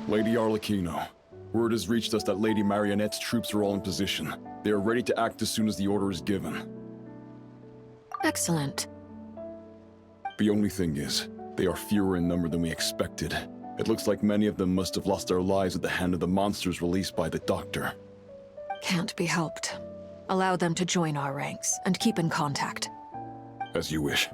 Lady Arlecchino, word has reached us that Lady Marionette's troops are all in position. They are ready to act as soon as the order is given. Excellent. The only thing is, they are fewer in number than we expected. It looks like many of them must have lost their lives at the hand of the monsters released by the Doctor. Can't be helped. Allow them to join our ranks, and keep in contact. As you wish.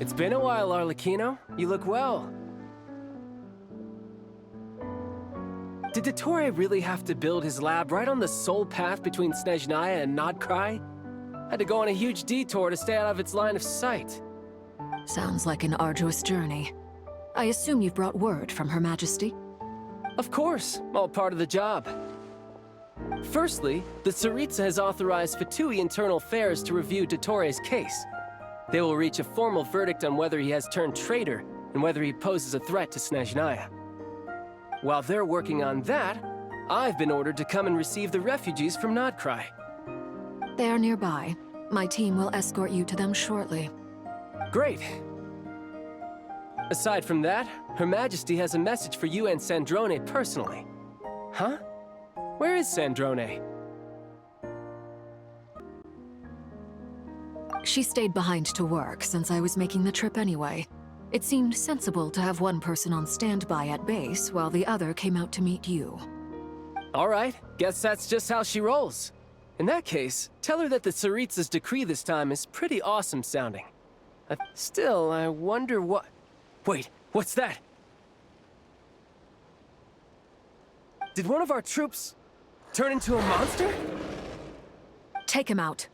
It's been a while, Arlecchino. You look well. Did dottore really have to build his lab right on the sole path between Snezhnaya and Nodcry? Had to go on a huge detour to stay out of its line of sight. Sounds like an arduous journey. I assume you've brought word from Her Majesty? Of course, all part of the job. Firstly, the Tsaritsa has authorized Fatui Internal Affairs to review dottore's case. They will reach a formal verdict on whether he has turned traitor and whether he poses a threat to Snezhnaya. While they're working on that, I've been ordered to come and receive the refugees from Nodcry. They are nearby. My team will escort you to them shortly. Great. Aside from that, Her Majesty has a message for you and Sandrone personally. Huh? Where is Sandrone? She stayed behind to work since I was making the trip anyway. It seemed sensible to have one person on standby at base while the other came out to meet you. All right, guess that's just how she rolls. In that case, tell her that the Tsaritsa's decree this time is pretty awesome sounding. Still, I wonder what... Wait, what's that? Did one of our troops turn into a monster? Take him out.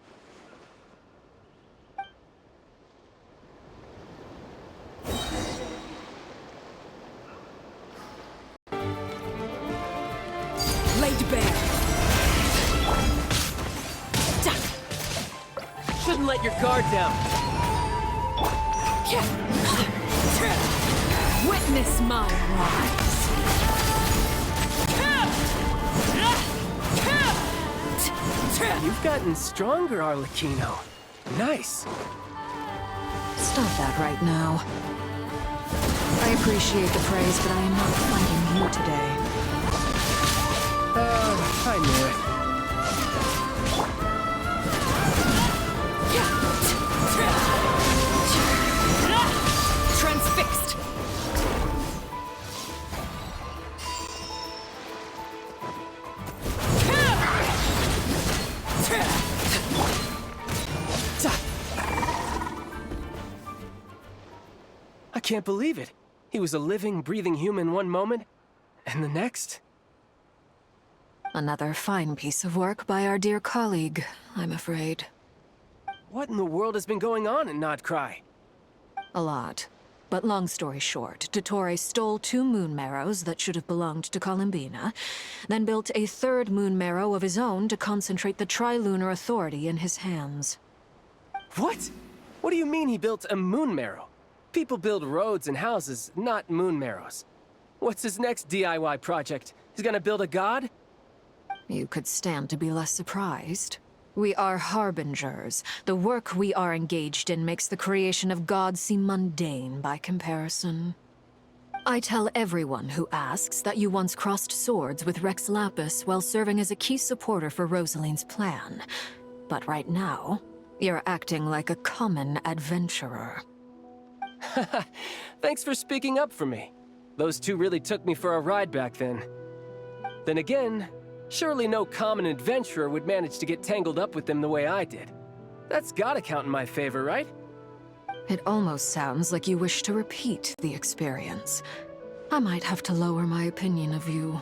Laid bare. Shouldn't let your guard down. Witness my rise. You've gotten stronger, Arlecchino. Nice. Stop that right now. I appreciate the praise, but I am not fighting you today. I knew it. Transfixed! I can't believe it. He was a living, breathing human one moment, and the next... Another fine piece of work by our dear colleague, I'm afraid. What in the world has been going on in Nodcry? A lot. But long story short, dottore stole 2 moon marrows that should have belonged to Columbina, then built a 3rd moon marrow of his own to concentrate the Trilunar Authority in his hands. What? What do you mean he built a moon marrow? People build roads and houses, not moon marrows. What's his next DIY project? He's gonna build a god? You could stand to be less surprised. We are harbingers. The work we are engaged in makes the creation of gods seem mundane by comparison. I tell everyone who asks that you once crossed swords with Rex Lapis while serving as a key supporter for Rosaline's plan. But right now, you're acting like a common adventurer. Thanks for speaking up for me. Those 2 really took me for a ride back then. Then again, surely no common adventurer would manage to get tangled up with them the way I did. That's gotta count in my favor, right? It almost sounds like you wish to repeat the experience. I might have to lower my opinion of you.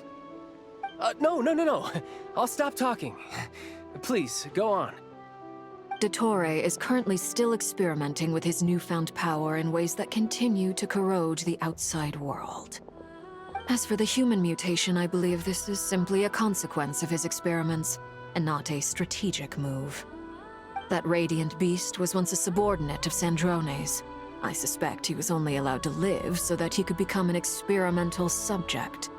No. I'll stop talking. Please, go on. Dottore is currently still experimenting with his newfound power in ways that continue to corrode the outside world. As for the human mutation, I believe this is simply a consequence of his experiments, and not a strategic move. That radiant beast was once a subordinate of Sandrone's. I suspect he was only allowed to live so that he could become an experimental subject.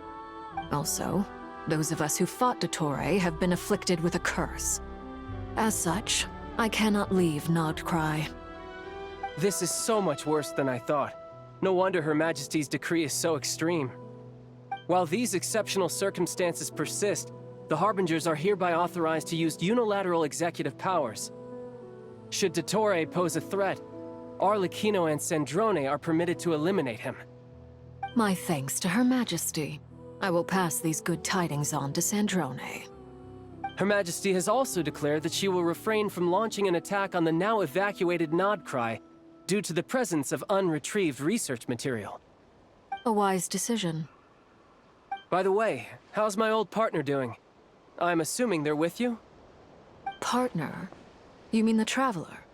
Also, those of us who fought dottore have been afflicted with a curse. As such, I cannot leave Nodcry. This is so much worse than I thought. No wonder Her Majesty's decree is so extreme. While these exceptional circumstances persist, the Harbingers are hereby authorized to use unilateral executive powers. Should dottore pose a threat, Arlecchino and Sandrone are permitted to eliminate him. My thanks to Her Majesty. I will pass these good tidings on to Sandrone. Her Majesty has also declared that she will refrain from launching an attack on the now evacuated Nodcry due to the presence of unretrieved research material. A wise decision. By the way, how's my old partner doing? I'm assuming they're with you? Partner? You mean the Traveler?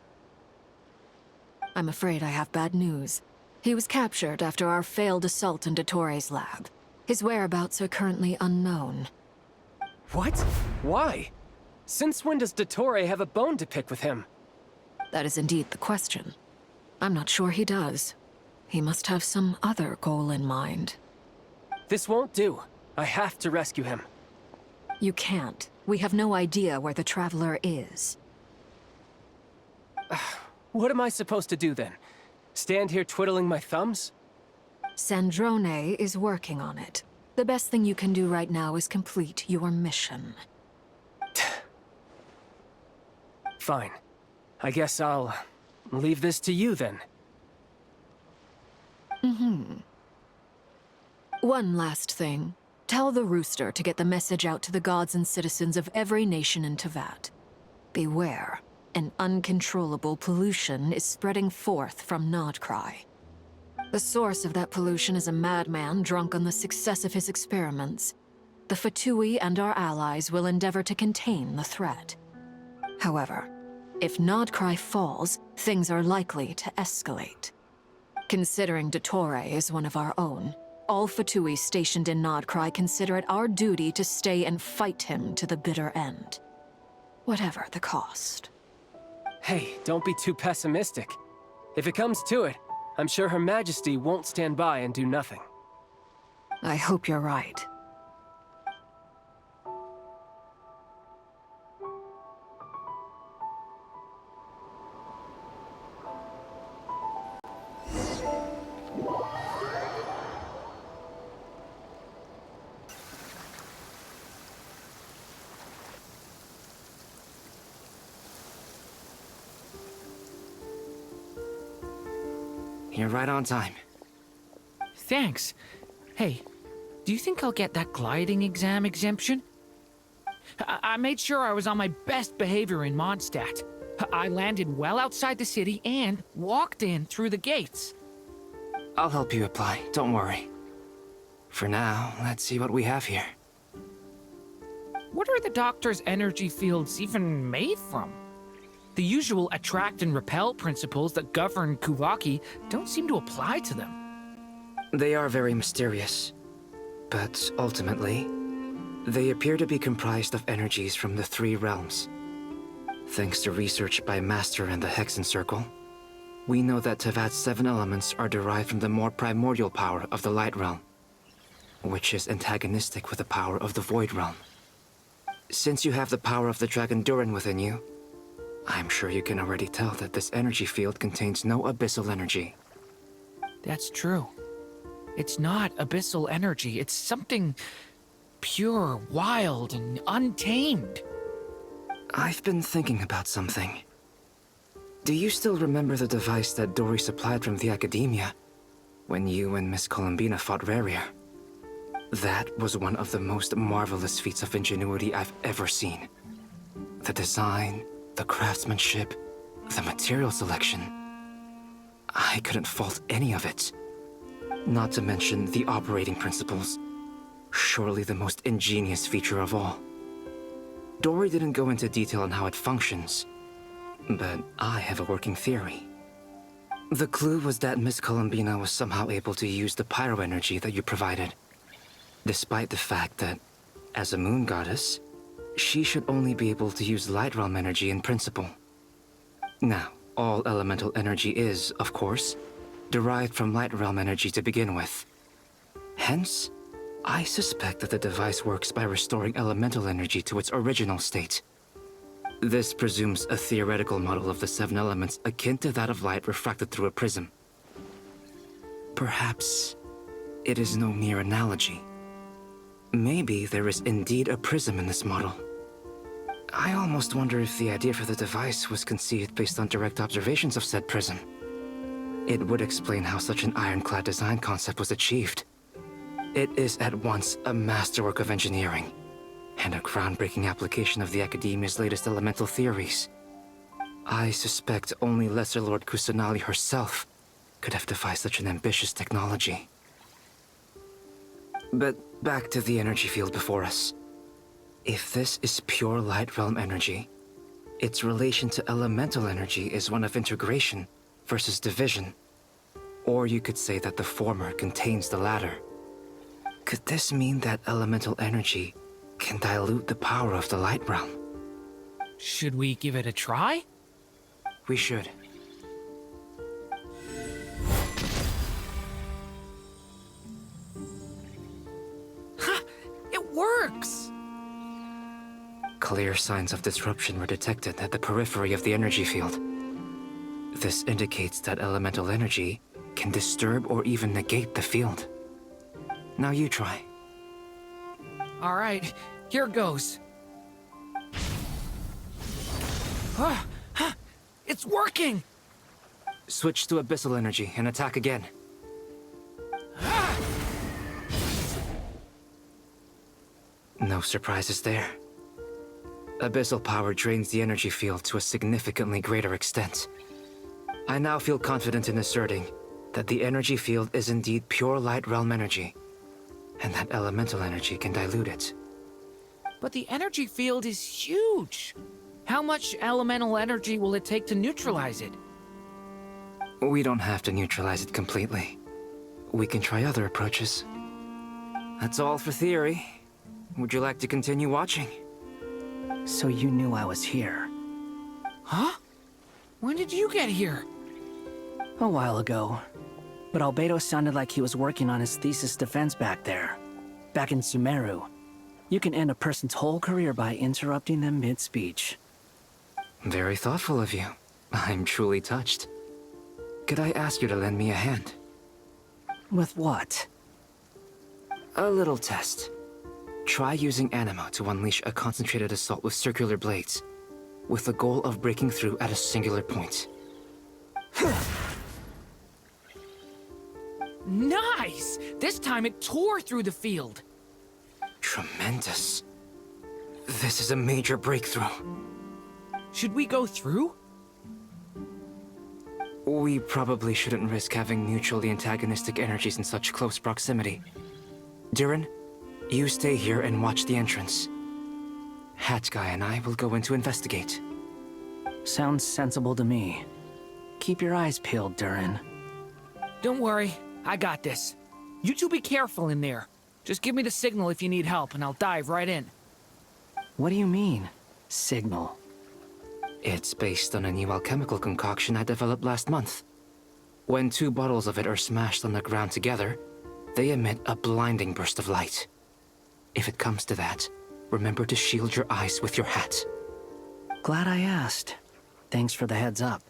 I'm afraid I have bad news. He was captured after our failed assault in Dottore's lab. His whereabouts are currently unknown. What? Why? Since when does dottore have a bone to pick with him? That is indeed the question. I'm not sure he does. He must have some other goal in mind. This won't do. I have to rescue him. You can't. We have no idea where the Traveler is. What am I supposed to do then? Stand here twiddling my thumbs? Sandrone is working on it. The best thing you can do right now is complete your mission. Fine. I guess I'll leave this to you then. One last thing. Tell the Rooster to get the message out to the gods and citizens of every nation in Tevat. Beware. An uncontrollable pollution is spreading forth from Nodcry. The source of that pollution is a madman drunk on the success of his experiments. The Fatui and our allies will endeavor to contain the threat. However, if Nodcry falls, things are likely to escalate. Considering dottore is one of our own, all Fatui stationed in Nodcry consider it our duty to stay and fight him to the bitter end. Whatever the cost. Hey, don't be too pessimistic. If it comes to it, I'm sure Her Majesty won't stand by and do nothing. I hope you're right. You're right on time. Thanks. Hey, do you think I'll get that gliding exam exemption? I made sure I was on my best behavior in Mondstadt. I landed well outside the city and walked in through the gates. I'll help you apply, don't worry. For now, let's see what we have here. What are the doctor's energy fields even made from? The usual attract and repel principles that govern Kuvaki don't seem to apply to them. They are very mysterious, but ultimately, they appear to be comprised of energies from the three realms. Thanks to research by Master in the Hexen Circle, we know that Tevat's 7 elements are derived from the more primordial power of the Light Realm, which is antagonistic with the power of the Void Realm. Since you have the power of the Dragon Durin within you, I'm sure you can already tell that this energy field contains no abyssal energy. That's true. It's not abyssal energy. It's something pure, wild, and untamed. I've been thinking about something. Do you still remember the device that Dory supplied from the Academia when you and Miss Columbina fought Raria? That was one of the most marvelous feats of ingenuity I've ever seen. The design, the craftsmanship, the material selection. I couldn't fault any of it. Not to mention the operating principles. Surely the most ingenious feature of all. Dory didn't go into detail on how it functions, but I have a working theory. The clue was that Miss Columbina was somehow able to use the pyro energy that you provided, despite the fact that, as a moon goddess, she should only be able to use Light Realm energy in principle. Now, all elemental energy is, of course, derived from light realm energy to begin with. Hence, I suspect that the device works by restoring elemental energy to its original state. This presumes a theoretical model of the 7 elements akin to that of light refracted through a prism. Perhaps it is no mere analogy. Maybe there is indeed a prism in this model. I almost wonder if the idea for the device was conceived based on direct observations of said prism. It would explain how such an ironclad design concept was achieved. It is at once a masterwork of engineering and a groundbreaking application of the Academia's latest elemental theories. I suspect only Lesser Lord Kusanali herself could have devised such an ambitious technology. But back to the energy field before us. If this is pure light realm energy, its relation to elemental energy is one of integration versus division. Or you could say that the former contains the latter. Could this mean that elemental energy can dilute the power of the light realm? Should we give it a try? We should. Ha! It works! Clear signs of disruption were detected at the periphery of the energy field. This indicates that elemental energy can disturb or even negate the field. Now you try. All right, here goes. It's working! Switch to abyssal energy and attack again. No surprises there. Abyssal power drains the energy field to a significantly greater extent. I now feel confident in asserting that the energy field is indeed pure light realm energy, and that elemental energy can dilute it. But the energy field is huge. How much elemental energy will it take to neutralize it? We don't have to neutralize it completely. We can try other approaches. That's all for theory. Would you like to continue watching? So you knew I was here. Huh? When did you get here? A while ago. But Albedo sounded like he was working on his thesis defense back there. Back in Sumeru. You can end a person's whole career by interrupting them mid-speech. Very thoughtful of you. I'm truly touched. Could I ask you to lend me a hand? With what? A little test. Try using Animo to unleash a concentrated assault with circular blades, with the goal of breaking through at a singular point. Nice! This time it tore through the field. Tremendous. This is a major breakthrough. Should we go through? We probably shouldn't risk having mutually antagonistic energies in such close proximity. Durin, you stay here and watch the entrance. Hat Guy and I will go in to investigate. Sounds sensible to me. Keep your eyes peeled, Durin. Don't worry, I got this. You two be careful in there. Just give me the signal if you need help, and I'll dive right in. What do you mean, signal? It's based on a new alchemical concoction I developed last month. When 2 bottles of it are smashed on the ground together, they emit a blinding burst of light. If it comes to that, remember to shield your eyes with your hat. Glad I asked. Thanks for the heads up.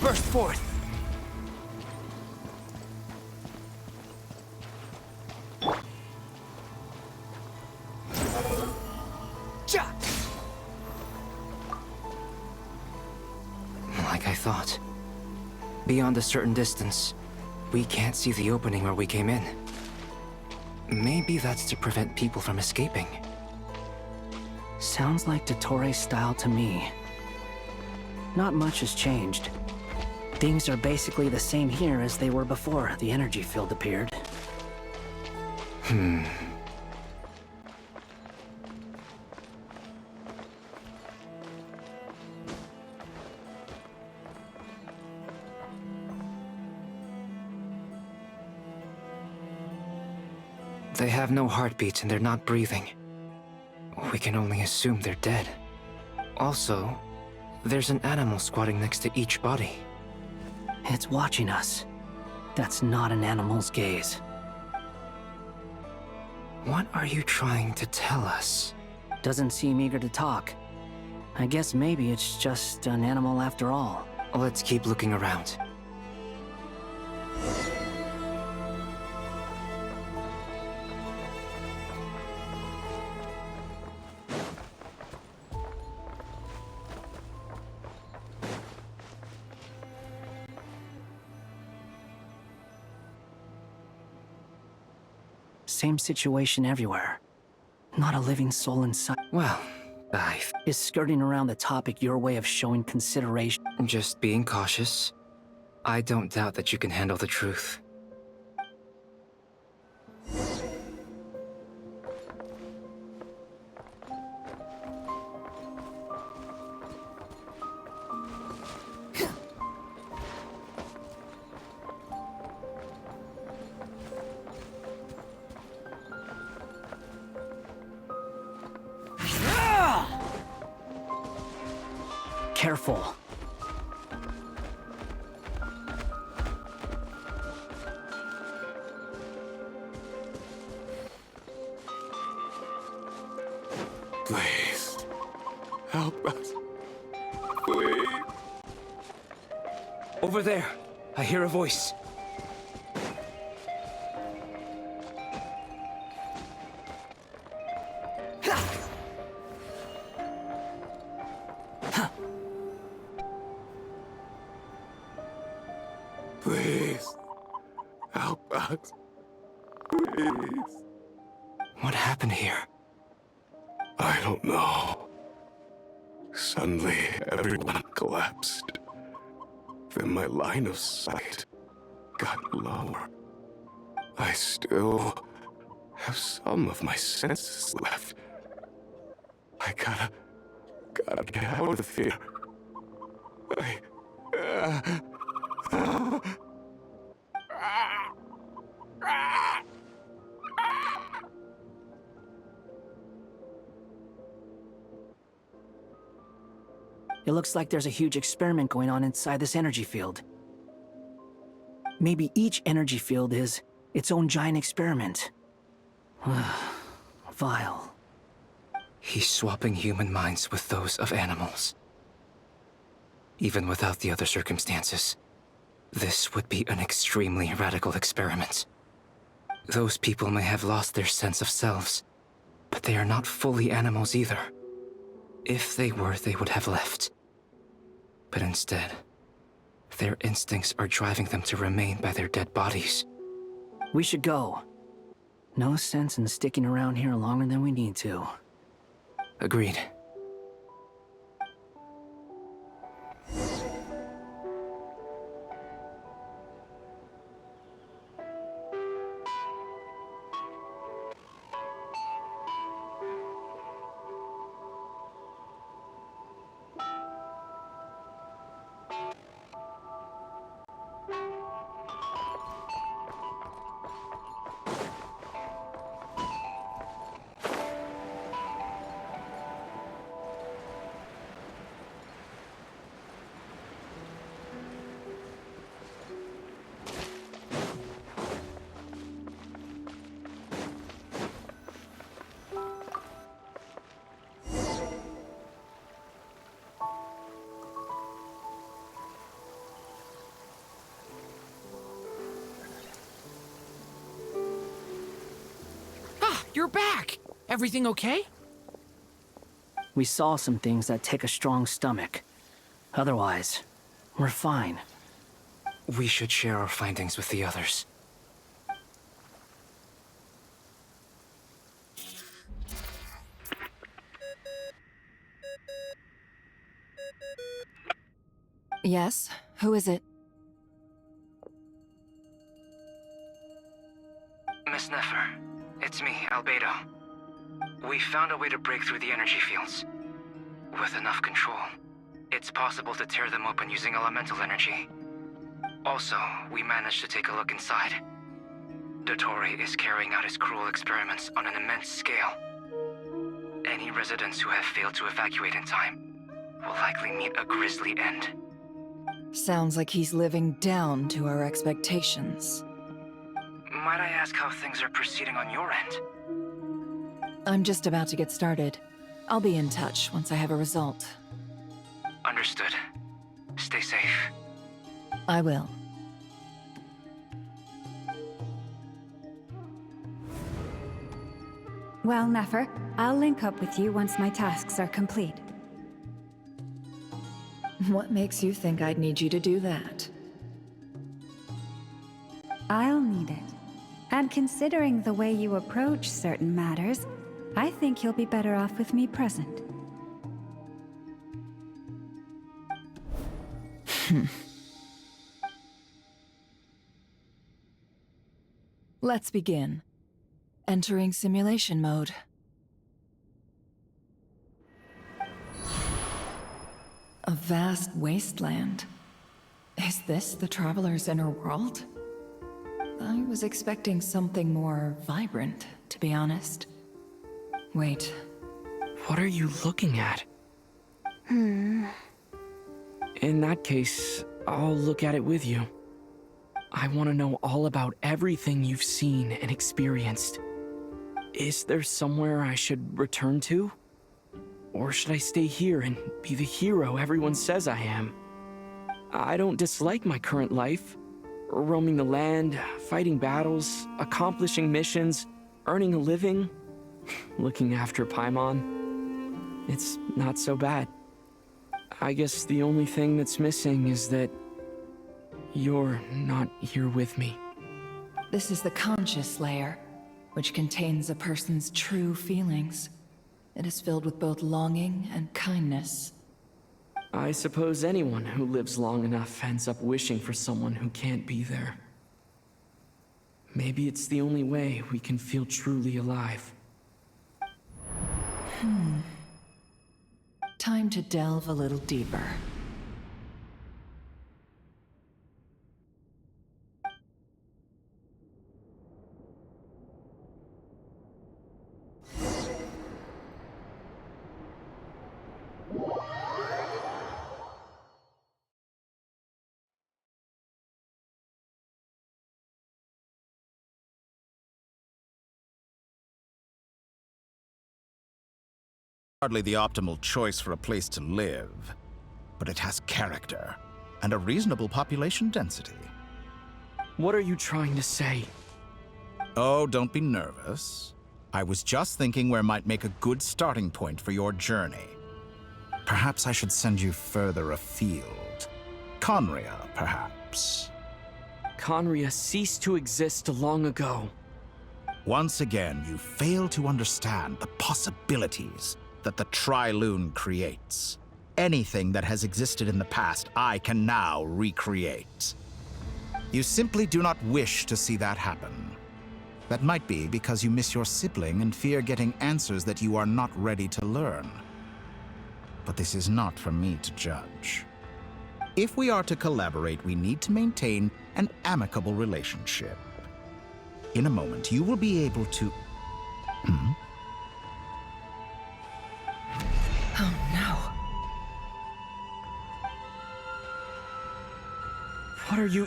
Burst forth! Like I thought. Beyond a certain distance, we can't see the opening where we came in. Maybe that's to prevent people from escaping. Sounds like Dottore's style to me. Not much has changed. Things are basically the same here as they were before the energy field appeared. They have no heartbeats and they're not breathing. We can only assume they're dead. Also, there's an animal squatting next to each body. It's watching us. That's not an animal's gaze. What are you trying to tell us? Doesn't seem eager to talk. I guess maybe it's just an animal after all. Let's keep looking around. Same situation everywhere. Not a living soul in sight. Well, Is skirting around the topic your way of showing consideration? just being cautious. I don't doubt that you can handle the truth. Careful. Please. Help us. Please. Over there, I hear a voice. Please. Help us. Please. What happened here? I don't know. Suddenly, everyone collapsed. Then my line of sight got lower. I still have some of my senses left. I gotta get out of here. It looks like there's a huge experiment going on inside this energy field. Maybe each energy field is its own giant experiment. Vile. He's swapping human minds with those of animals. Even without the other circumstances, this would be an extremely radical experiment. Those people may have lost their sense of selves, but they are not fully animals either. If they were, they would have left. But instead, their instincts are driving them to remain by their dead bodies. We should go. No sense in sticking around here longer than we need to. Agreed. You're back! Everything okay? We saw some things that take a strong stomach. Otherwise, we're fine. We should share our findings with the others. Yes? Who is it? It's me, Albedo. We found a way to break through the energy fields. With enough control, it's possible to tear them open using elemental energy. Also, we managed to take a look inside. Dottore is carrying out his cruel experiments on an immense scale. Any residents who have failed to evacuate in time will likely meet a grisly end. Sounds like he's living down to our expectations. Might I ask how things are proceeding on your end? I'm just about to get started. I'll be in touch once I have a result. Understood. Stay safe. I will. Well, Nefer, I'll link up with you once my tasks are complete. What makes you think I'd need you to do that? I'll need it. And considering the way you approach certain matters, I think you'll be better off with me present. Let's begin. Entering simulation mode. A vast wasteland. Is this the Traveler's inner world? I was expecting something more vibrant, to be honest. Wait. What are you looking at? In that case, I'll look at it with you. I want to know all about everything you've seen and experienced. Is there somewhere I should return to? Or should I stay here and be the hero everyone says I am? I don't dislike my current life. Roaming the land, fighting battles, accomplishing missions, earning a living, looking after Paimon. It's not so bad. I guess the only thing that's missing is that you're not here with me. This is the conscious layer, which contains a person's true feelings. It is filled with both longing and kindness. I suppose anyone who lives long enough ends up wishing for someone who can't be there. Maybe it's the only way we can feel truly alive. Time to delve a little deeper. Hardly the optimal choice for a place to live, but it has character and a reasonable population density. What are you trying to say? Oh, don't be nervous. I was just thinking where might make a good starting point for your journey. Perhaps I should send you further afield. Conria, perhaps. Conria ceased to exist long ago. Once again, you fail to understand the possibilities that the Tri-Lune creates. Anything that has existed in the past, I can now recreate. You simply do not wish to see that happen. That might be because you miss your sibling and fear getting answers that you are not ready to learn. But this is not for me to judge. If we are to collaborate, we need to maintain an amicable relationship. In a moment, you will be able to... Oh no. What are you...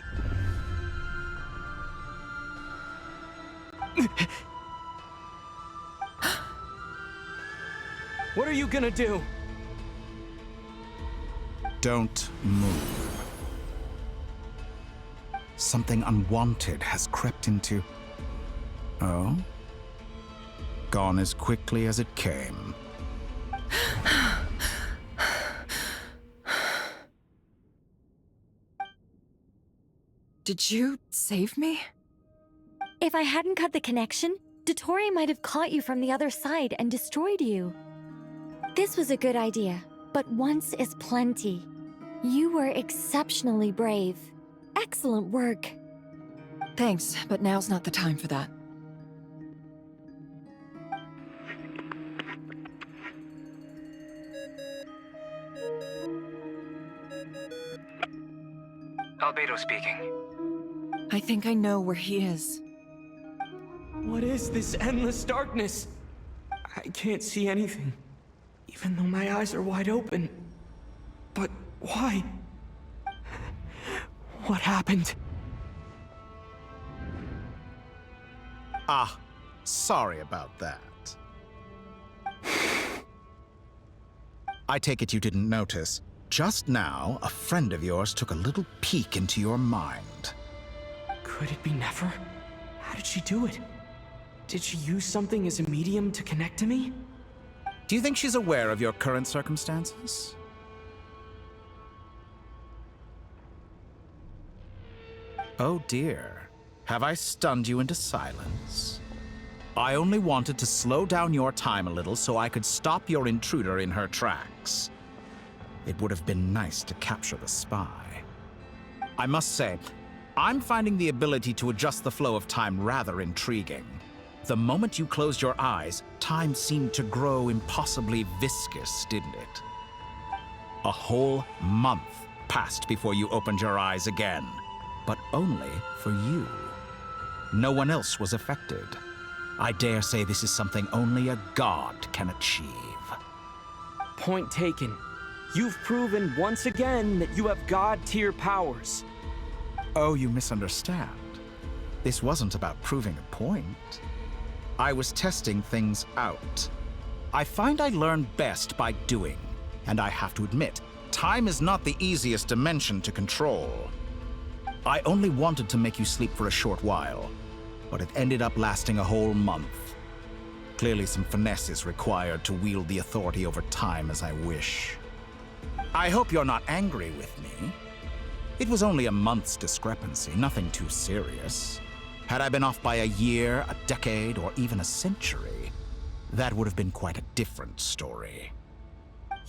What are you gonna do? Don't move. Something unwanted has crept into... Oh? Gone as quickly as it came. Did you save me? If I hadn't cut the connection, dottore might have caught you from the other side and destroyed you. This was a good idea, but once is plenty. You were exceptionally brave. Excellent work. Thanks, but now's not the time for that. Albedo speaking. I think I know where he is. What is this endless darkness? I can't see anything, even though my eyes are wide open. But why? What happened? Ah, sorry about that. I take it you didn't notice. Just now, a friend of yours took a little peek into your mind. Could it be Nefer? How did she do it? Did she use something as a medium to connect to me? Do you think she's aware of your current circumstances? Oh dear. Have I stunned you into silence? I only wanted to slow down your time a little so I could stop your intruder in her tracks. It would have been nice to capture the spy. I must say, I'm finding the ability to adjust the flow of time rather intriguing. The moment you closed your eyes, time seemed to grow impossibly viscous, didn't it? A whole month passed before you opened your eyes again, but only for you. No one else was affected. I dare say this is something only a god can achieve. Point taken. You've proven once again that you have god-tier powers. Oh, you misunderstand. This wasn't about proving a point. I was testing things out. I find I learn best by doing, and I have to admit, time is not the easiest dimension to control. I only wanted to make you sleep for a short while, but it ended up lasting a whole month. Clearly some finesse is required to wield the authority over time as I wish. I hope you're not angry with me. It was only a month's discrepancy, nothing too serious. Had I been off by a year, a decade, or even a century, that would have been quite a different story.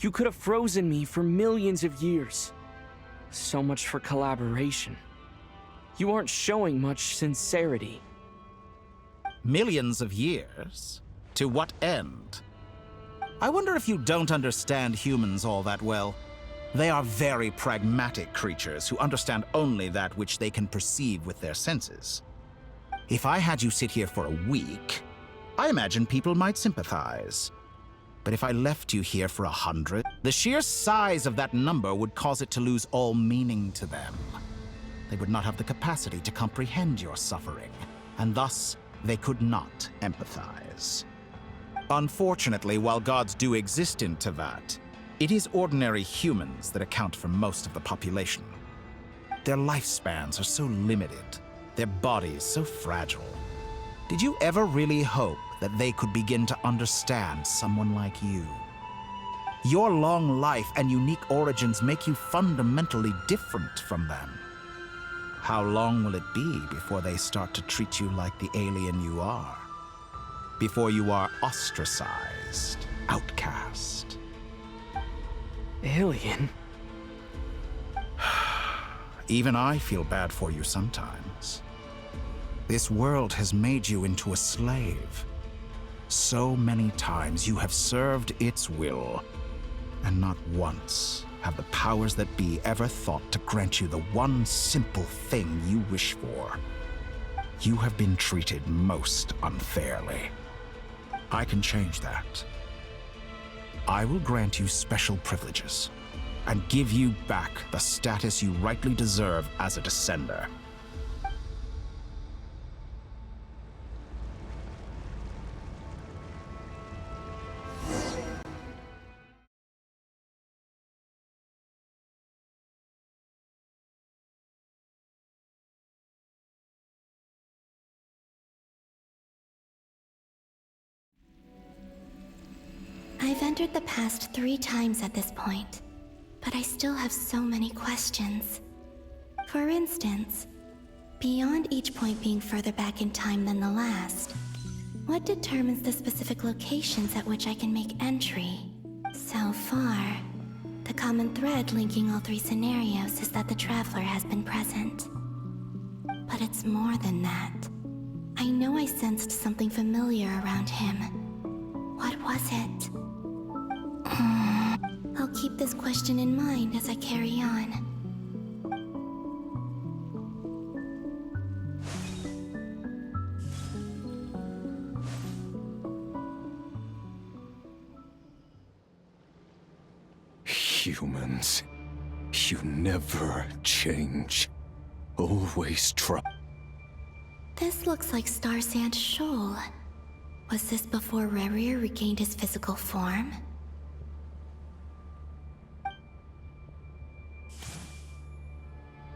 You could have frozen me for millions of years. So much for collaboration. You aren't showing much sincerity. Millions of years? To what end? I wonder if you don't understand humans all that well. They are very pragmatic creatures who understand only that which they can perceive with their senses. If I had you sit here for a week, I imagine people might sympathize. But if I left you here for 100, the sheer size of that number would cause it to lose all meaning to them. They would not have the capacity to comprehend your suffering, and thus they could not empathize. Unfortunately, while gods do exist in Tevat, it is ordinary humans that account for most of the population. Their lifespans are so limited, their bodies so fragile. Did you ever really hope that they could begin to understand someone like you? Your long life and unique origins make you fundamentally different from them. How long will it be before they start to treat you like the alien you are? Before you are ostracized, outcast? Alien? Even I feel bad for you sometimes. This world has made you into a slave. So many times you have served its will, and not once have the powers that be ever thought to grant you the one simple thing you wish for. You have been treated most unfairly. I can change that. I will grant you special privileges and give you back the status you rightly deserve as a descender. I've entered the past 3 times at this point, but I still have so many questions. For instance, beyond each point being further back in time than the last, what determines the specific locations at which I can make entry? So far, the common thread linking all 3 scenarios is that the Traveler has been present. But it's more than that. I know I sensed something familiar around him. What was it? I'll keep this question in mind as I carry on. Humans, you never change. Always try. This looks like Star Sand Shoal. Was this before Rarier regained his physical form?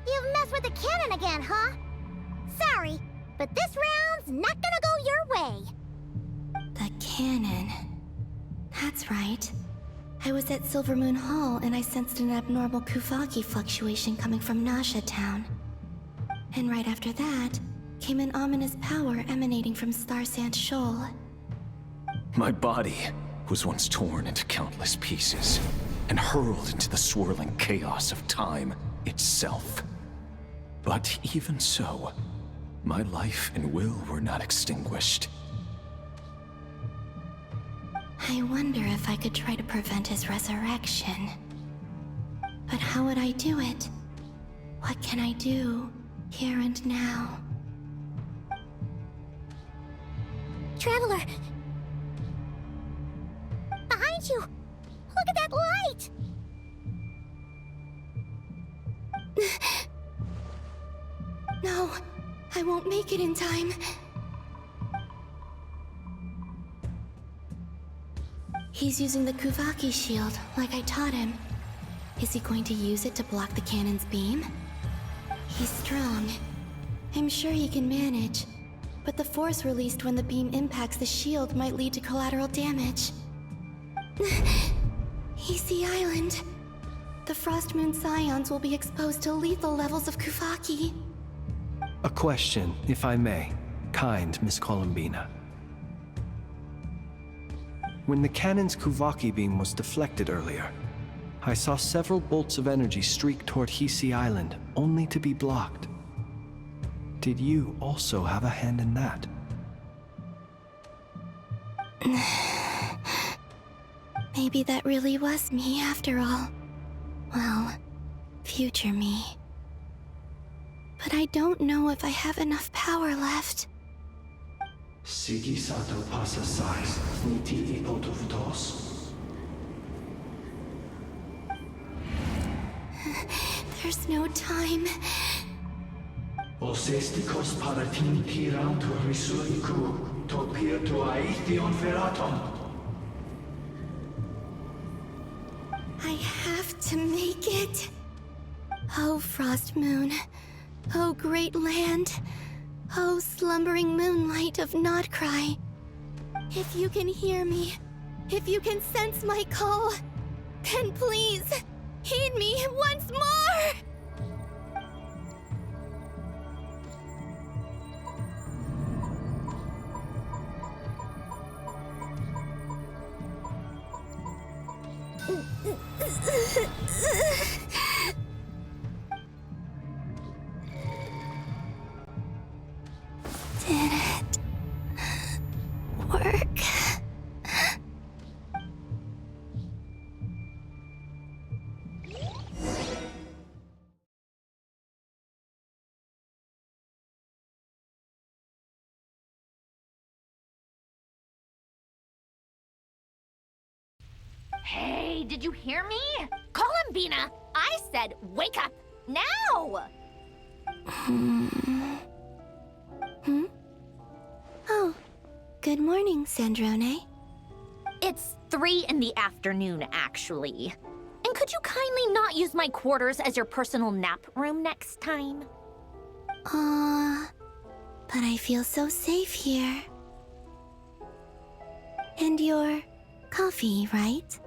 You've messed with the cannon again, huh? Sorry, but this round's not gonna go your way. The cannon. That's right. I was at Silver Moon Hall and I sensed an abnormal Kuvaki fluctuation coming from Nasha Town. And right after that, came an ominous power emanating from Star Sand Shoal. My body was once torn into countless pieces and hurled into the swirling chaos of time itself. But even so, my life and will were not extinguished. I wonder if I could try to prevent his resurrection. But how would I do it? What can I do, here and now? Traveler! Behind you! Look at that light! No, I won't make it in time. He's using the Kuvaki shield, like I taught him. Is he going to use it to block the cannon's beam? He's strong. I'm sure he can manage. But the force released when the beam impacts the shield might lead to collateral damage. EC Island. The Frost Moon Scions will be exposed to lethal levels of Kuvaki. A question, if I may. Kind Miss Columbina. When the cannon's Kuvaki beam was deflected earlier, I saw several bolts of energy streak toward Hisi Island, only to be blocked. Did you also have a hand in that? Maybe that really was me after all. Well, future me. But I don't know if I have enough power left. Sigi sato pasa sais, niti ipotuvdos. There's no time. Osestikos paratin tirantur risuiku, topir to aithion feraton. I have to make it. Oh, Frost Moon. Oh, great land. Oh, slumbering moonlight of Nodcry. If you can hear me, if you can sense my call, then please, heed me once more! Did it work? Hey, did you hear me? Columbina! I said wake up! Now! Oh, good morning, Sandrone. It's 3 in the afternoon, actually. And could you kindly not use my quarters as your personal nap room next time? But I feel so safe here. And your coffee, right?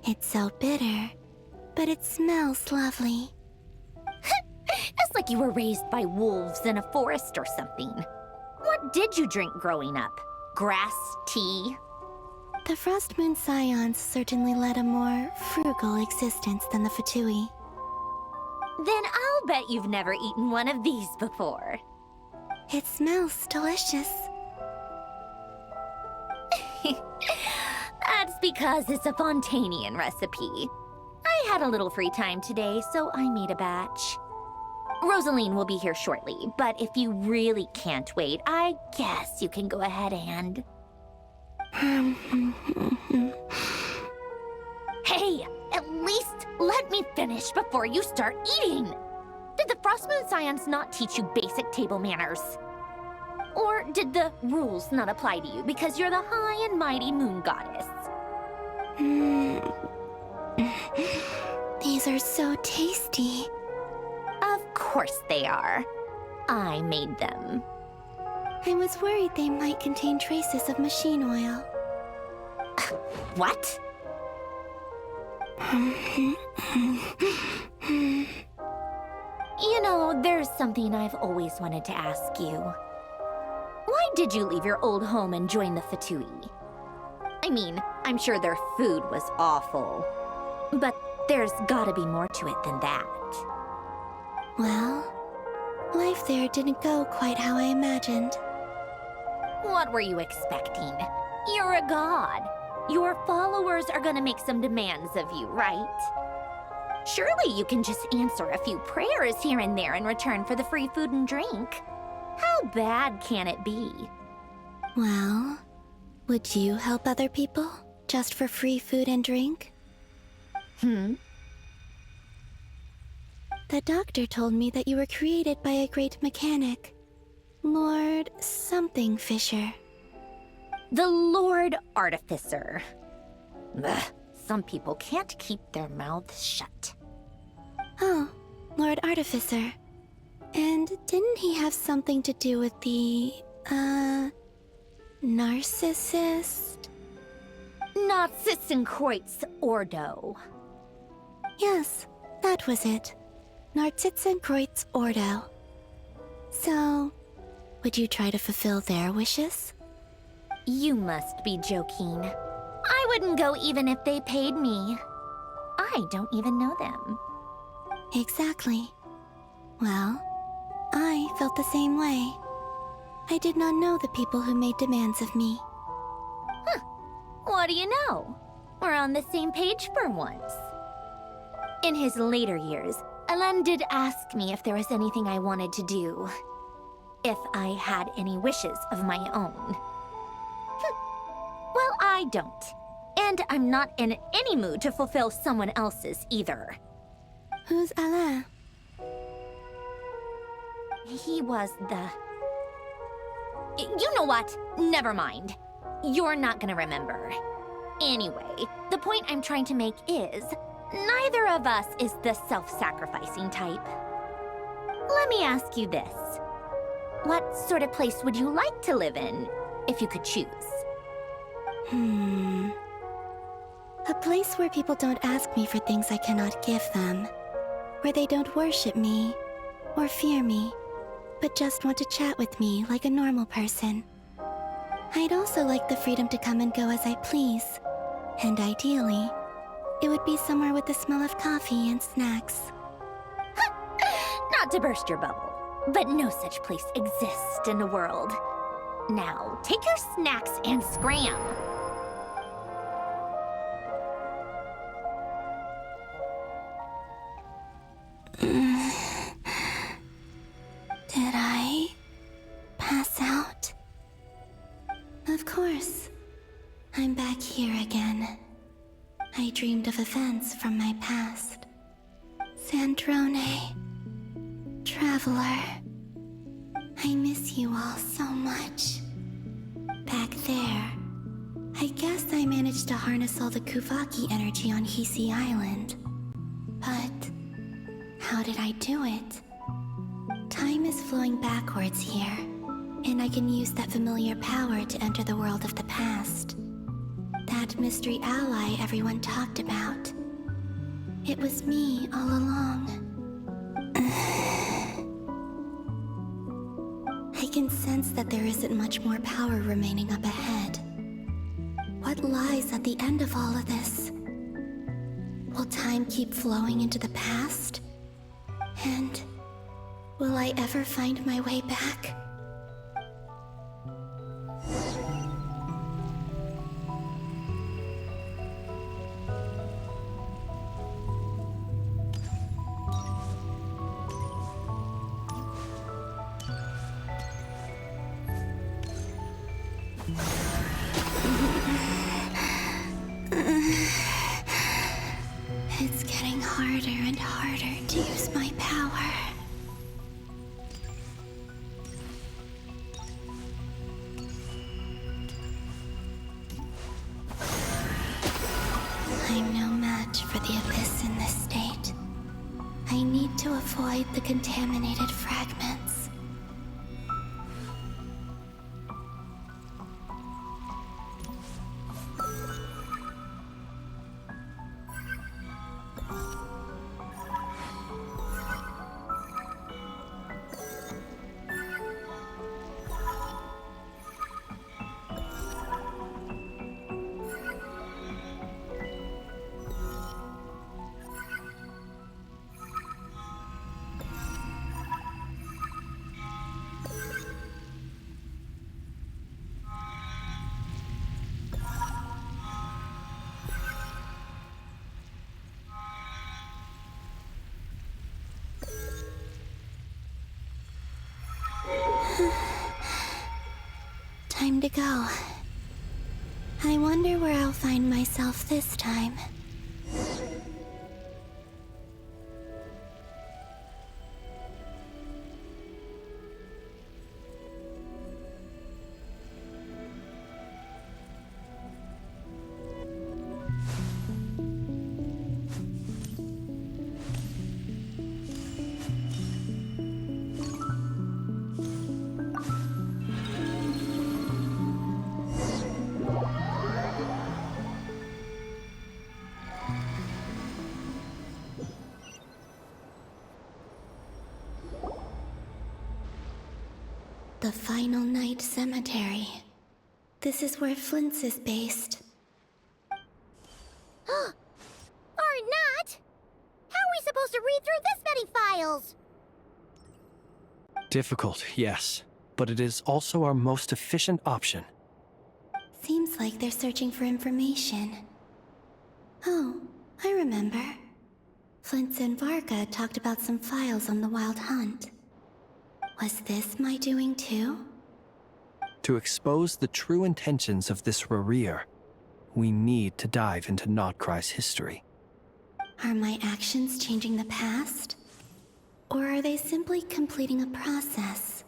It's so bitter, but it smells lovely. It's like you were raised by wolves in a forest or something. What did you drink growing up? Grass tea? The Frost Moon Scions certainly led a more frugal existence than the Fatui. Then I'll bet you've never eaten one of these before. It smells delicious. That's because it's a Fontanian recipe. I had a little free time today, so I made a batch. Rosaline will be here shortly, but if you really can't wait, I guess you can go ahead and... Hey, at least Let me finish before you start eating! Did the Frost Moon Scions not teach you basic table manners? Or did the rules not apply to you because you're the high and mighty moon goddess? These are so tasty. Of course they are. I made them. I was worried they might contain traces of machine oil. What? You know, there's something I've always wanted to ask you. Why did you leave your old home and join the Fatui? I mean, I'm sure their food was awful. But there's gotta be more to it than that. Well, life there didn't go quite how I imagined. What were you expecting? You're a god. Your followers are gonna make some demands of you, right? Surely you can just answer a few prayers here and there in return for the free food and drink. How bad can it be? Well, would you help other people just for free food and drink? The doctor told me that you were created by a great mechanic, Lord something Fisher. The Lord Artificer. Ugh, some people can't keep their mouths shut. Oh, Lord Artificer. And didn't he have something to do with the, narcissist? Narcissenkreuz Ordo. Yes, that was it. Narcissenkreuz Ordo. So, would you try to fulfill their wishes? You must be joking. I wouldn't go even if they paid me. I don't even know them. Exactly. Well, I felt the same way. I did not know the people who made demands of me. Huh. What do you know? We're on the same page for once. In his later years, Alain did ask me if there was anything I wanted to do. If I had any wishes of my own. Well, I don't. And I'm not in any mood to fulfill someone else's either. Who's Alain? He was the... You know what? Never mind. You're not gonna remember. Anyway, the point I'm trying to make is, neither of us is the self-sacrificing type. Let me ask you this. What sort of place would you like to live in, if you could choose? A place where people don't ask me for things I cannot give them. Where they don't worship me, or fear me, but just want to chat with me like a normal person. I'd also like the freedom to come and go as I please. And ideally, it would be somewhere with the smell of coffee and snacks. Not to burst your bubble, but no such place exists in the world. Now, take your snacks and scram. Did I pass out? Of course. I'm back here again. I dreamed of events from my past. Sandrone. Traveler. I miss you all so much. Back there, I guess I managed to harness all the Kuvaki energy on Hisi Island. But how did I do it? Time is flowing backwards here, and I can use that familiar power to enter the world of the past. That mystery ally everyone talked about. It was me all along. I can sense that there isn't much more power remaining up ahead. What lies at the end of all of this? Will time keep flowing into the past? And will I ever find my way back? It's getting for the Abyss in this state. I need to avoid the contaminated fragments. Time to go. I wonder where I'll find myself this time. The Final Night Cemetery. This is where Flint's is based. Or not! How are we supposed to read through this many files? Difficult, yes, but it is also our most efficient option. Seems like they're searching for information. Oh, I remember. Flint and Varga talked about some files on the Wild Hunt. Was this my doing too? To expose the true intentions of this Rereer, we need to dive into Notcry's history. Are my actions changing the past? Or are they simply completing a process?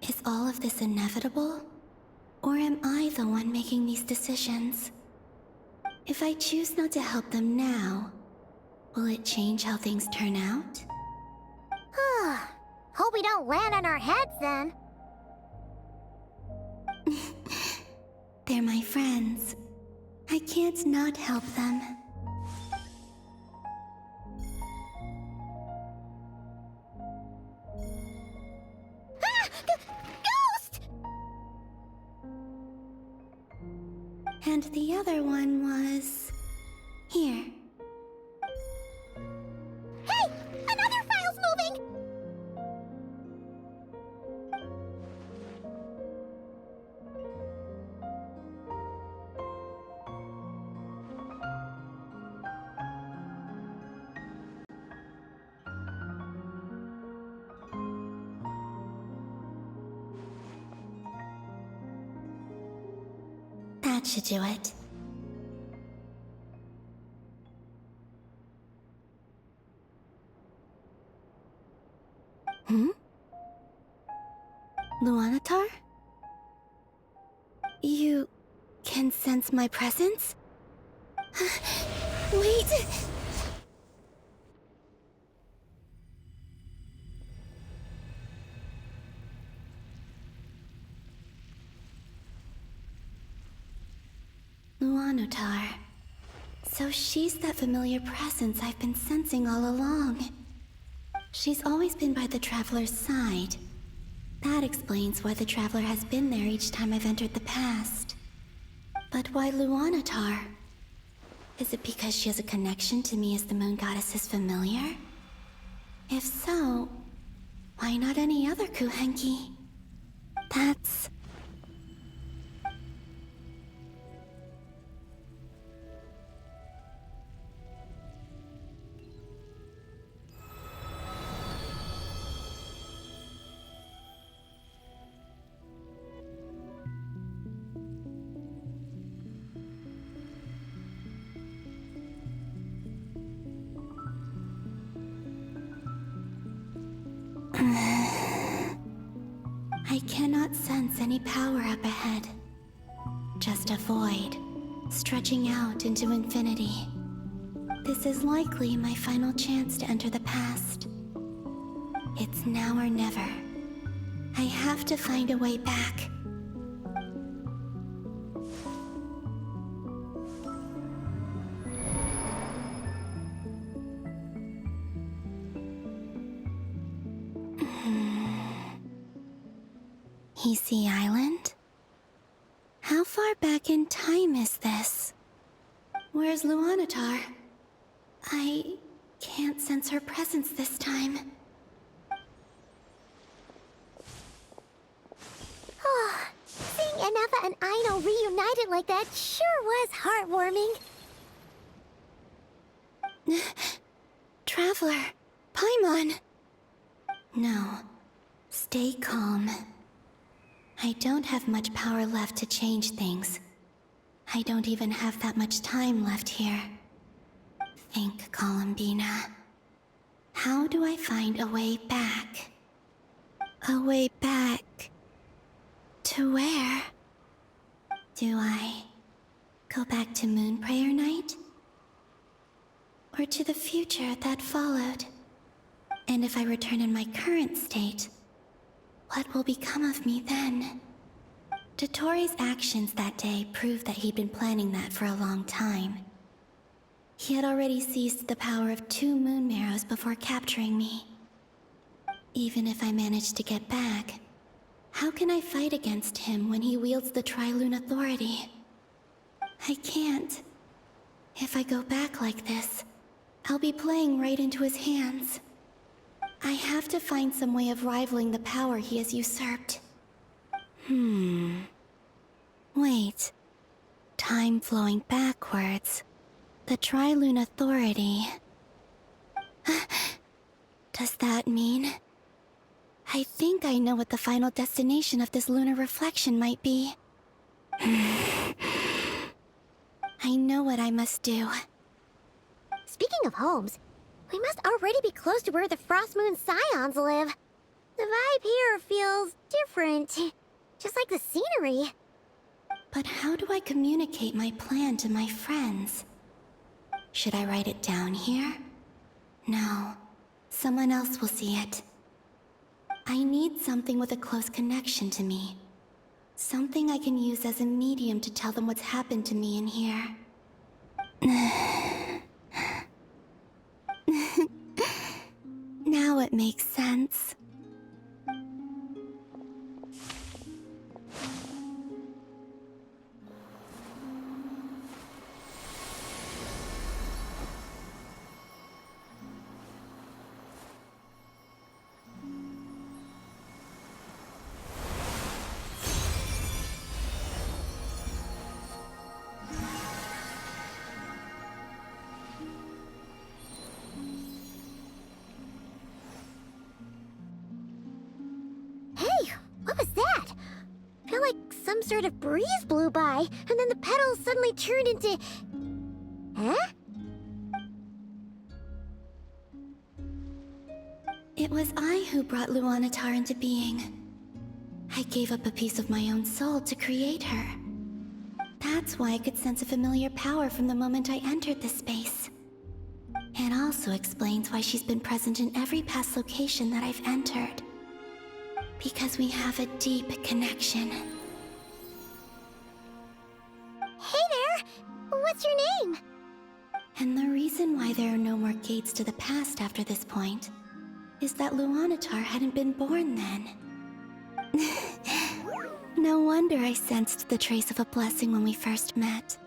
Is all of this inevitable? Or am I the one making these decisions? If I choose not to help them now, will it change how things turn out? Hope we don't land on our heads then. They're my friends. I can't not help them. Ghost! And the other one was... here. Hey! Another file's moving! That should do it. Luanatar? You can sense my presence? Wait! Luanatar. So she's that familiar presence I've been sensing all along. She's always been by the Traveler's side. That explains why the Traveler has been there each time I've entered the past. But why Luanatar? Is it because she has a connection to me as the Moon Goddess's familiar? If so, why not any other Kuhenki? That's... I cannot sense any power up ahead. Just a void, stretching out into infinity. This is likely my final chance to enter the past. It's now or never. I have to find a way back. Hisi Island? How far back in time is this? Where's Luanatar? I can't sense her presence this time. Oh, seeing Enefa and Aino reunited like that sure was heartwarming. Traveler, Paimon. No, stay calm. I don't have much power left to change things. I don't even have that much time left here. Think, Columbina. How do I find a way back? A way back... to where? Do I go back to Moon Prayer Night? Or to the future that followed? And if I return in my current state, what will become of me then? Dottore's actions that day proved that he'd been planning that for a long time. He had already seized the power of 2 moon marrows before capturing me. Even if I managed to get back, how can I fight against him when he wields the Tri-Lune authority? I can't. If I go back like this, I'll be playing right into his hands. I have to find some way of rivaling the power he has usurped. Wait. Time flowing backwards. The Tri-Lune authority. Does that mean... I think I know what the final destination of this lunar reflection might be. I know what I must do. Speaking of homes, we must already be close to where the Frost Moon Scions live. The vibe here feels different, just like the scenery. But how do I communicate my plan to my friends? Should I write it down here? No, someone else will see it. I need something with a close connection to me. Something I can use as a medium to tell them what's happened to me in here. Now it makes sense. What was that? Felt like some sort of breeze blew by, and then the petals suddenly turned into... Huh? It was I who brought Luanatar into being. I gave up a piece of my own soul to create her. That's why I could sense a familiar power from the moment I entered this space. It also explains why she's been present in every past location that I've entered. Because we have a deep connection. Hey there! What's your name? And the reason why there are no more gates to the past after this point is that Luanatar hadn't been born then. No wonder I sensed the trace of a blessing when we first met.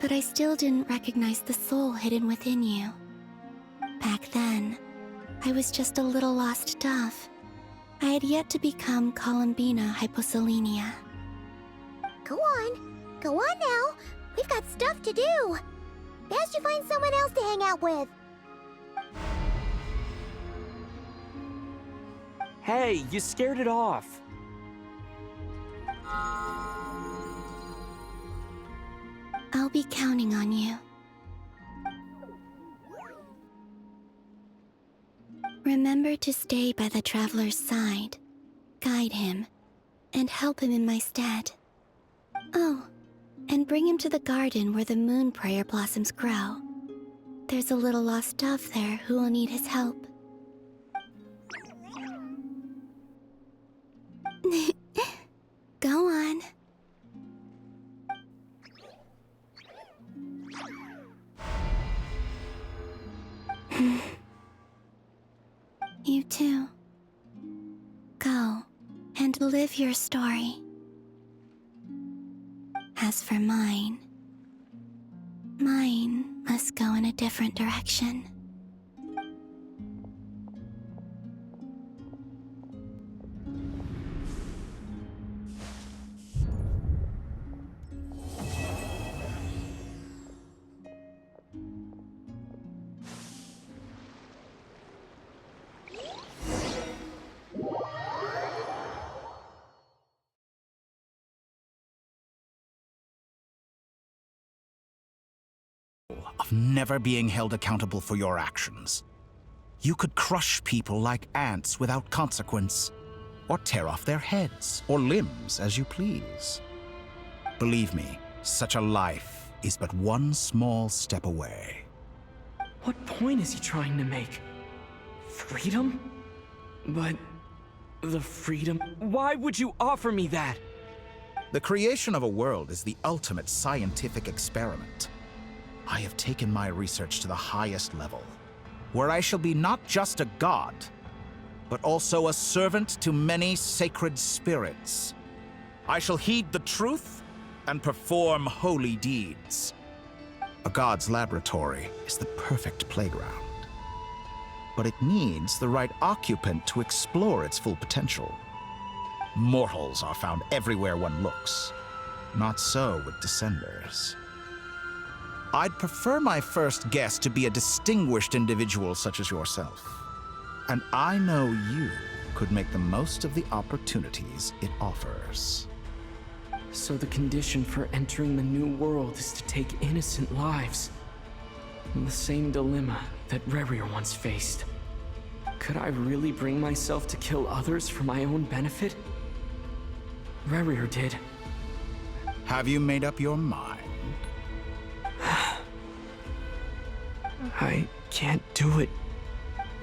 But I still didn't recognize the soul hidden within you. Back then, I was just a little lost dove. I had yet to become Columbina Hyposelenia. Go on now. We've got stuff to do. Best you find someone else to hang out with. Hey, you scared it off. I'll be counting on you. Remember to stay by the traveler's side, guide him, and help him in my stead. Oh, and bring him to the garden where the moon prayer blossoms grow. there's a little lost dove there who will need his help. Go on. You too. Go and live your story. As for mine must go in a different direction. Of never being held accountable for your actions. You could crush people like ants without consequence, or tear off their heads or limbs as you please. Believe me, such a life is but one small step away. What point is he trying to make? Freedom? But the freedom... Why would you offer me that? The creation of a world is the ultimate scientific experiment. I have taken my research to the highest level, where I shall be not just a god, but also a servant to many sacred spirits. I shall heed the truth and perform holy deeds. A god's laboratory is the perfect playground, but it needs the right occupant to explore its full potential. Mortals are found everywhere one looks. Not so with Descenders. I'd prefer my first guest to be a distinguished individual such as yourself. And I know you could make the most of the opportunities it offers. So the condition for entering the new world is to take innocent lives. The same dilemma that Rerir once faced. Could I really bring myself to kill others for my own benefit? Rerir did. Have you made up your mind? I can't do it.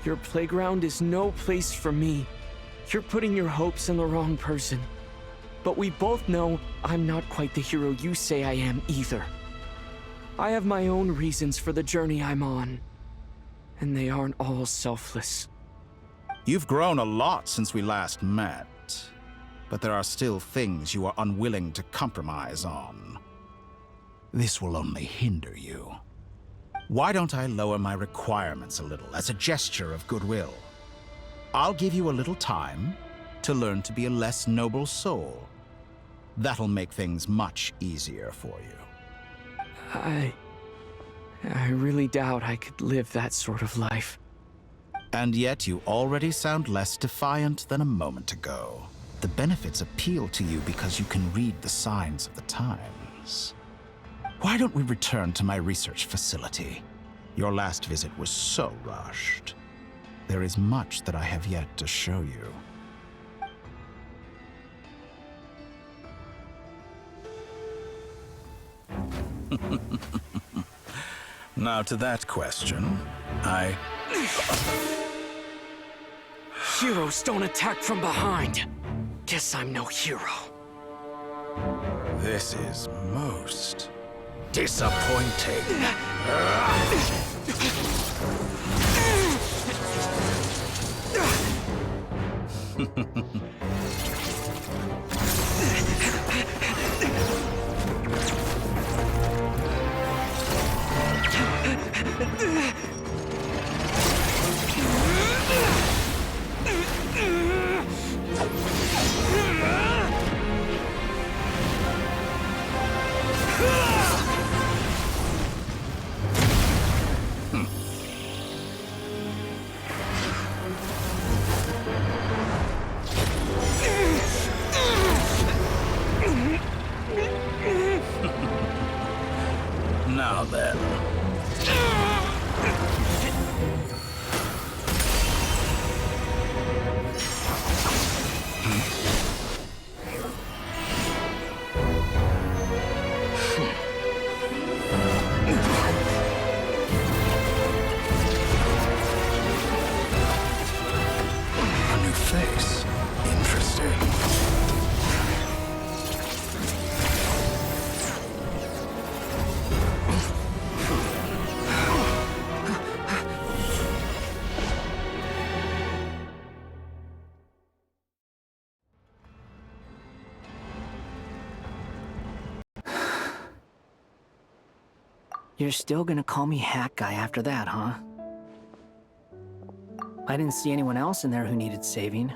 Your playground is no place for me. You're putting your hopes in the wrong person. But we both know I'm not quite the hero you say I am either. I have my own reasons for the journey I'm on. And they aren't all selfless. You've grown a lot since we last met. But there are still things you are unwilling to compromise on. This will only hinder you. Why don't I lower my requirements a little as a gesture of goodwill? I'll give you a little time to learn to be a less noble soul. That'll make things much easier for you. I really doubt I could live that sort of life. And yet you already sound less defiant than a moment ago. The benefits appeal to you because you can read the signs of the times. Why don't we return to my research facility? Your last visit was so rushed. There is much that I have yet to show you. Now to that question, Heroes don't attack from behind. Guess I'm no hero. This is most disappointing. You're still gonna call me Hat Guy after that, huh? I didn't see anyone else in there who needed saving.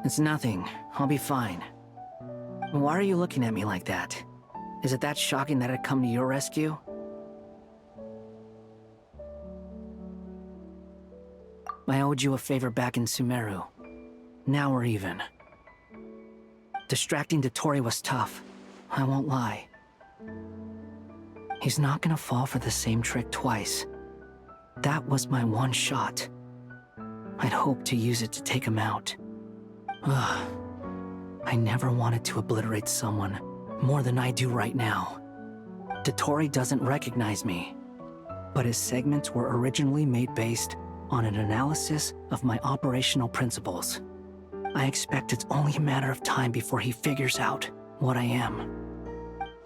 It's nothing. I'll be fine. Why are you looking at me like that? Is it that shocking that I'd come to your rescue? I owed you a favor back in Sumeru. Now we're even. Distracting dottore was tough. I won't lie. He's not gonna fall for the same trick twice. That was my one shot. I'd hoped to use it to take him out. Ugh. I never wanted to obliterate someone more than I do right now. Dottore doesn't recognize me, but his segments were originally made based on an analysis of my operational principles. I expect it's only a matter of time before he figures out what I am.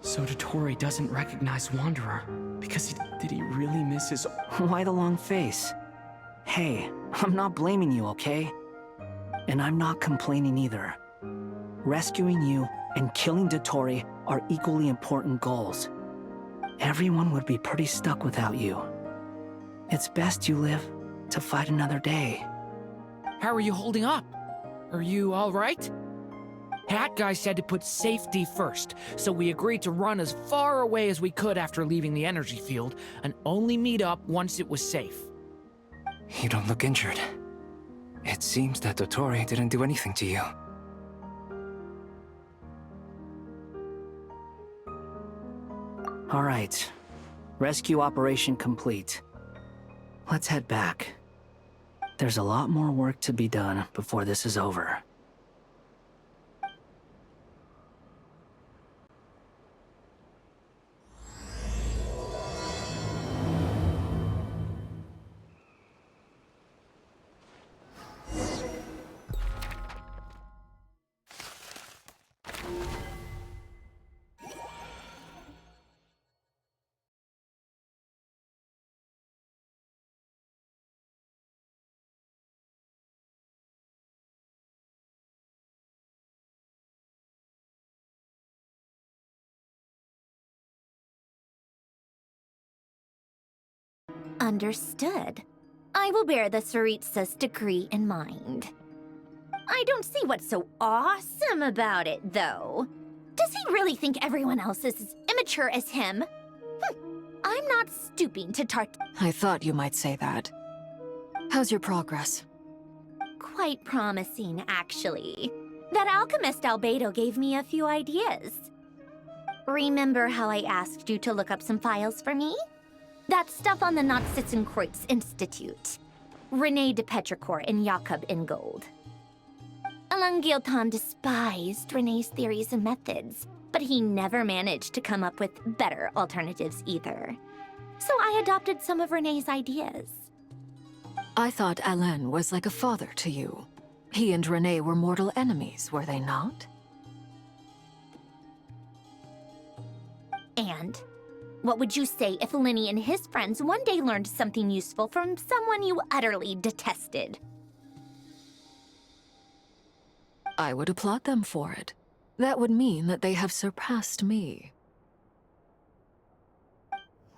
So dottore doesn't recognize Wanderer, because did he really miss his... Why the long face? Hey, I'm not blaming you, okay? And I'm not complaining either. Rescuing you and killing dottore are equally important goals. Everyone would be pretty stuck without you. It's best you live to fight another day. How are you holding up? Are you all right? Hat Guy said to put safety first, so we agreed to run as far away as we could after leaving the energy field, and only meet up once it was safe. You don't look injured. It seems that dottore didn't do anything to you. All right. Rescue operation complete. Let's head back. There's a lot more work to be done before this is over. Understood. I will bear the Tsaritsa's decree in mind. I don't see what's so awesome about it, though. Does he really think everyone else is as immature as him? I'm not stooping to I thought you might say that. How's your progress? Quite promising, actually. That alchemist Albedo gave me a few ideas. Remember how I asked you to look up some files for me? That stuff on the Nachtschitzenkreuz Institute. René de Petrichor and Jakob Ingold. Alain Guillotin despised René's theories and methods, but he never managed to come up with better alternatives either. So I adopted some of René's ideas. I thought Alain was like a father to you. He and René were mortal enemies, were they not? And what would you say if Lenny and his friends one day learned something useful from someone you utterly detested? I would applaud them for it. That would mean that they have surpassed me.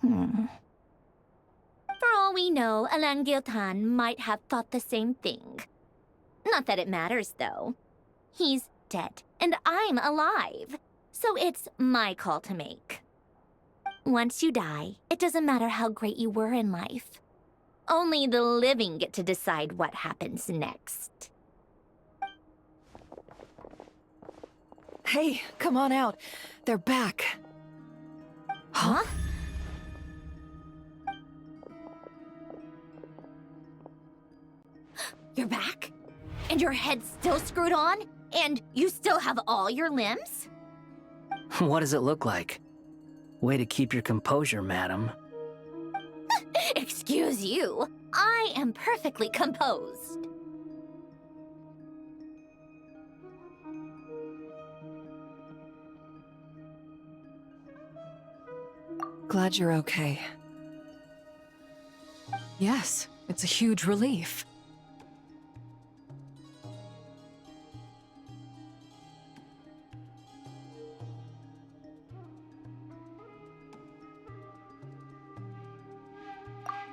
For all we know, Alain Guillotin might have thought the same thing. Not that it matters, though. He's dead, and I'm alive. So it's my call to make. Once you die, it doesn't matter how great you were in life. Only the living get to decide what happens next. Hey, come on out. They're back. Huh? You're back? And your head's still screwed on? And you still have all your limbs? What does it look like? Way to keep your composure, madam. Excuse you. I am perfectly composed. Glad you're okay. Yes, it's a huge relief.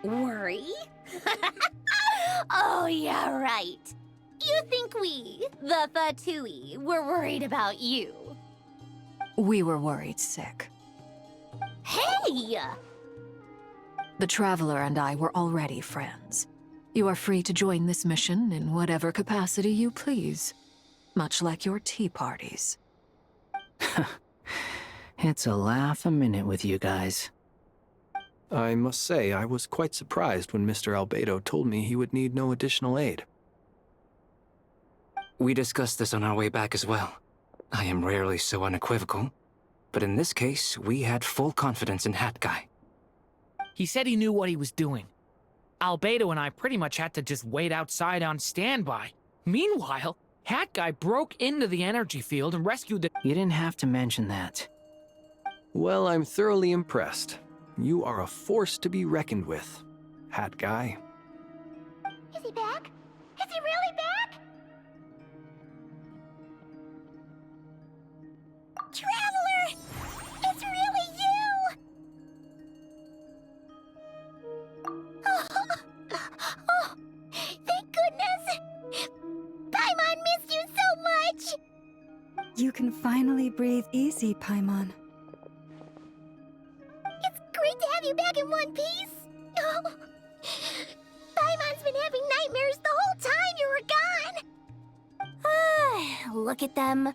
Worry? Oh, yeah, right. You think we, the Fatui, were worried about you? We were worried sick. Hey! The Traveler and I were already friends. You are free to join this mission in whatever capacity you please. Much like your tea parties. It's a laugh a minute with you guys. I must say, I was quite surprised when Mr. Albedo told me he would need no additional aid. We discussed this on our way back as well. I am rarely so unequivocal, but in this case, we had full confidence in Hat Guy. He said he knew what he was doing. Albedo and I pretty much had to just wait outside on standby. Meanwhile, Hat Guy broke into the energy field and rescued the— You didn't have to mention that. Well, I'm thoroughly impressed. You are a force to be reckoned with, Hat Guy. Is he back? Is he really back? Traveler! It's really you! Oh, thank goodness! Paimon missed you so much! You can finally breathe easy, Paimon. It's great to have you back in one piece! Oh, Paimon's been having nightmares the whole time you were gone! Look at them.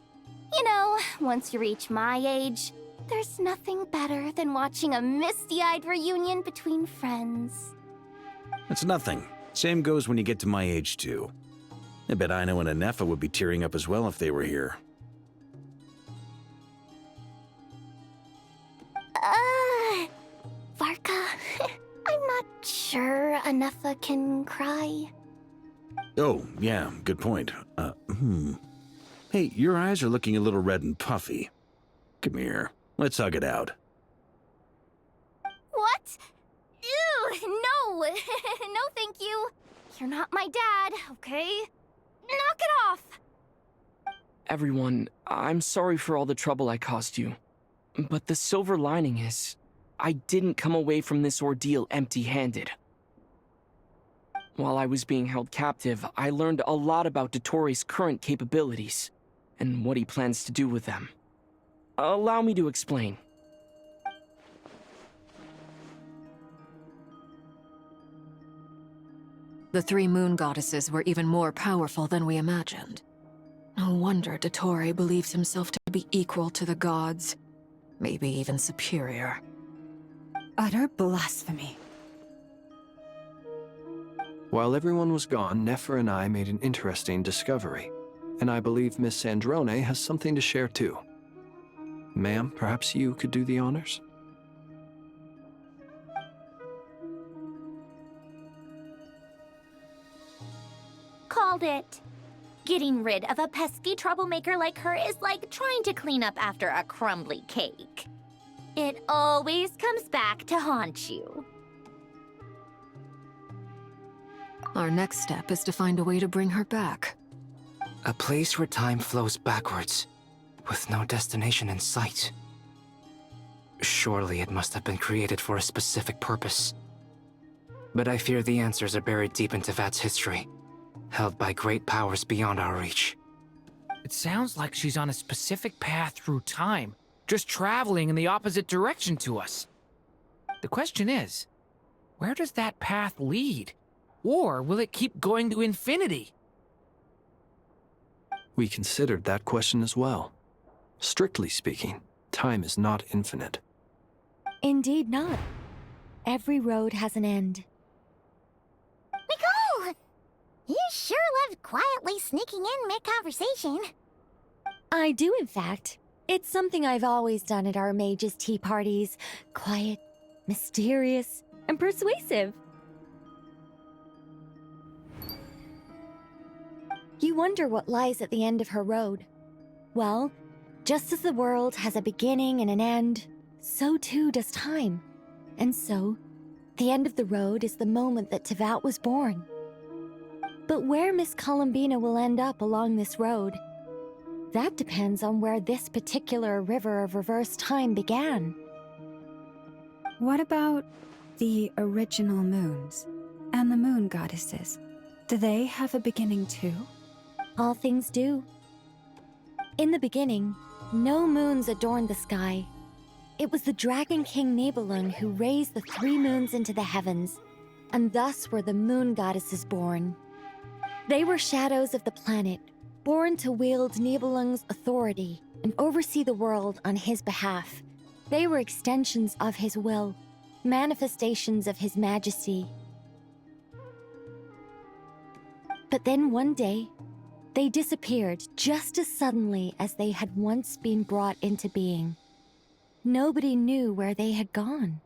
You know, once you reach my age, there's nothing better than watching a misty-eyed reunion between friends. It's nothing. Same goes when you get to my age, too. I bet Aino and Anefa would be tearing up as well if they were here. Varka, I'm not sure Anefa can cry. Oh, yeah, good point. Hey, your eyes are looking a little red and puffy. Come here, let's hug it out. What? Ew, no! No, thank you. You're not my dad, okay? Knock it off! Everyone, I'm sorry for all the trouble I caused you. But the silver lining is, I didn't come away from this ordeal empty-handed. While I was being held captive, I learned a lot about Dottore's current capabilities, and what he plans to do with them. Allow me to explain. The three moon goddesses were even more powerful than we imagined. No wonder Dottore believes himself to be equal to the gods. Maybe even superior. Utter blasphemy. While everyone was gone, Nefer and I made an interesting discovery, and I believe Miss Sandrone has something to share too. Ma'am, perhaps you could do the honors? Called it. Getting rid of a pesky troublemaker like her is like trying to clean up after a crumbly cake. It always comes back to haunt you. Our next step is to find a way to bring her back. A place where time flows backwards, with no destination in sight. Surely it must have been created for a specific purpose. But I fear the answers are buried deep into Vat's history, held by great powers beyond our reach. It sounds like she's on a specific path through time, just traveling in the opposite direction to us. The question is, where does that path lead? Or will it keep going to infinity? We considered that question as well. Strictly speaking, time is not infinite. Indeed not. Every road has an end. Nicole! You sure loved quietly sneaking in mid-conversation. I do, in fact. It's something I've always done at our mages' tea parties. Quiet, mysterious, and persuasive. You wonder what lies at the end of her road. Well, just as the world has a beginning and an end, so too does time. And so, the end of the road is the moment that Tevat was born. But where Miss Columbina will end up along this road, that depends on where this particular river of reverse time began. What about the original moons and the moon goddesses? Do they have a beginning too? All things do. In the beginning, no moons adorned the sky. It was the Dragon King Nibelung who raised the 3 moons into the heavens, and thus were the moon goddesses born. They were shadows of the planet, born to wield Nibelung's authority and oversee the world on his behalf. They were extensions of his will, manifestations of his majesty. But then one day, they disappeared just as suddenly as they had once been brought into being. Nobody knew where they had gone.